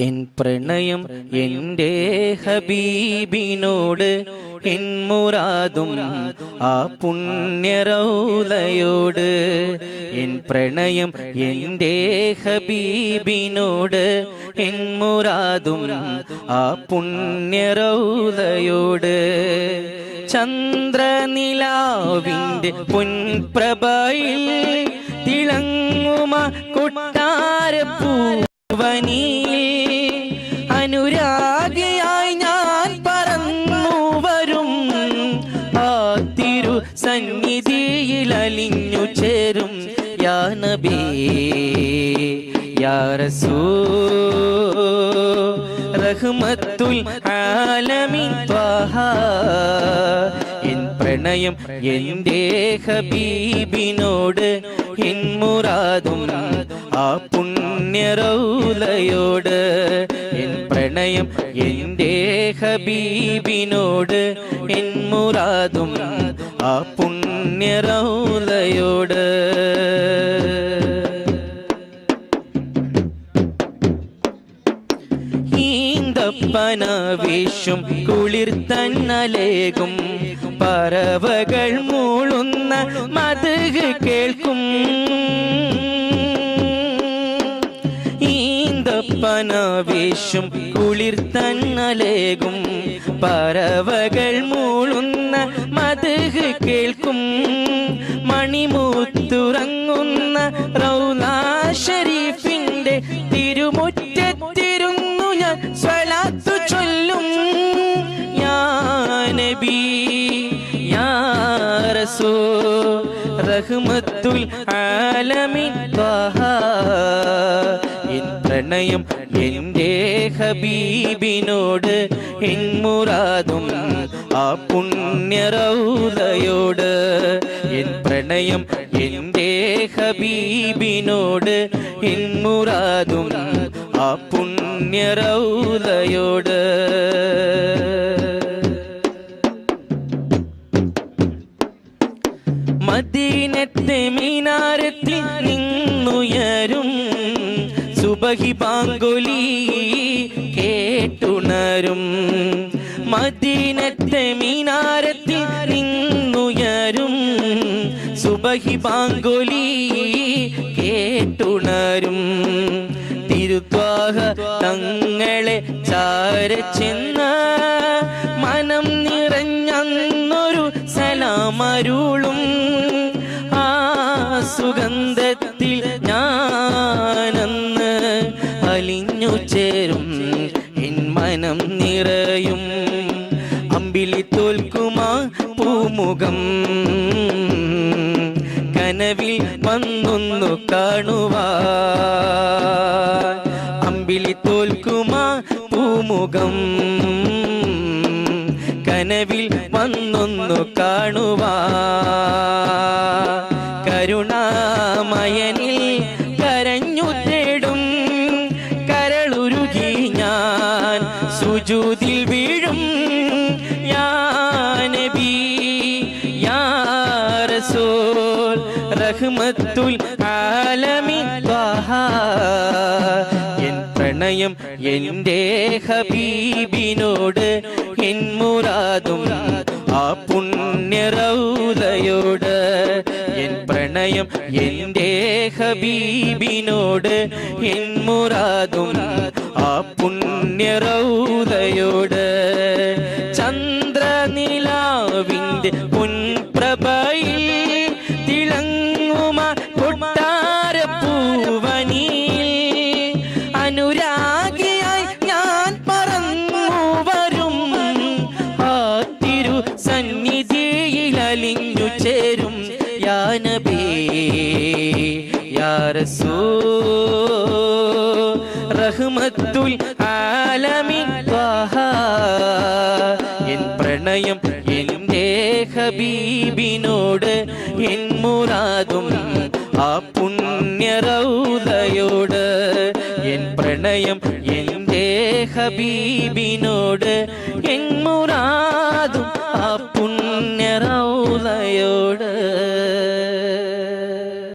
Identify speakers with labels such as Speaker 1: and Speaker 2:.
Speaker 1: N പ്രണയം എൻ്റെ ഹബീബിനോട്, N മുറാദും ആ പുണ്യറൗലയോട്. എൻ പ്രണയം എൻ്റെ ഹബീബിനോട്, എൻ മുറാദും ആ പുണ്യറൗലയോട്. ചന്ദ്രനിലാവിൻ്റെ പൊൻപ്രഭയിൽ തിളങ്ങുമ കൊട്ടാരപ്പൂവനിയിൽ അനുരാഗിയായി ഞാൻ പറന്നു വരും. ആ തിരു സന്നിധിയിൽ അലിഞ്ഞു ചേരും. യാ നബി യാ റസൂൽ റഹ്മത്തുൽ ആലമീൻ ത്വഹ. എൻ പ്രണയം എൻ്റെ ഹബീബിനോട്, എൻ മുറാദും ആ പുണ്യറൗലയോട്. എൻ പ്രണയം എൻ്റെ ഹബീബിനോട്, എൻ മുറാദും ആ പുണ്യറൗലയോട്. ഈന്തപ്പനവീശും കുളിർ തന്നലേകും പറവകൾ മൂളുന്ന മദ്ഹ് കേൾക്കും. ഈന്തപ്പനവീശും കുളിർ തന്നലേകും പറവകൾ മൂളുന്ന മദ്ഹ് കേൾക്കും. മണിമുത്തുറങ്ങുന്ന റൗളാ ഷരീഫിന്റെ തിരുമുറ്റത്തിരുന്നു ഞാൻ സ്വലാത്തു ചൊല്ലും. യാ നബി യാ റസൂൽ റഹ്മത്തുൽ ആലമീൻ ത്വഹ. എൻ പ്രണയം എൻ്റെ ഹബീബിനോട്, എൻ മുറാദും ആ പുണ്യറൗലയോട്. എൻ പ്രണയം എൻ്റെ ഹബീബിനോട്, എൻ മുറാദും ആ പുണ്യറൗലയോട്. മദീനത്തെ മിനാരത്തിൽ നിന്നുയരും സുബഹി ബാങ്കുലി കേട്ടുണരും. മദീനത്തെ മിനാരത്തിൽ നിന്നുയരും സുബഹി ബാങ്കുലി കേട്ടുണരും. തിരുത്വാഹ തങ്ങളെ ചാരച്ചെന്ന മനം നിറഞ്ഞൊരു സലാമരുളും. ആ സുഗന്ധത്തിൽ ഞാനന്ന് അലിഞ്ഞു ചേരും. എൻ മനം നിറയും. അമ്പിളി തോൽക്കുമാ പൂമുഖം കനവിൽ വന്നൊന്നു കാണുവാൻ. അമ്പിളി തോൽക്കുമാ പൂമുഖം കനവിൽ വന്നൊന്നു കാണുവാൻ. കരുണാമയനിൽ കരഞ്ഞു തേടും കരളുരുകി ഞാൻ സുജൂദിൽ വീഴും. യാ നബി യാ റസൂൽ റഹ്മത്തുൽ ആലമീൻ ത്വഹ. എൻ പ്രണയം എൻ്റെ ഹബീബിനോട്, എൻ മുറാദും ആ പുണ്യറൗലയോട്. എൻ പ്രണയം എൻ്റെ ഹബീബിനോട്, എൻ മുറാദും ആ പുണ്യറൗലയോട്. ചന്ദ്രനിലാവിൻ്റെ പൊൻപ്രഭയിൽ തിളങ്ങുമ കൊട്ടാരപ്പൂവനിയിൽ അനുരാഗിയായി ഞാൻ പറന്നു വരും. ആ തിരു സന്നിധിയിൽ അലിഞ്ഞു ചേരും. യാ നബി യാ റസൂൽ റഹ്മത്തുൽ ആലമീൻ ത്വഹ. എൻ പ്രണയം എൻ്റെ ഹബീബിനോട്, എൻ മുറാദും ആ പുണ്യറൗലയോട്. എൻ പ്രണയം എൻ്റെ ഹബീബിനോട്, എൻ മുറാദും ആ പുണ്യറൗലയോട്.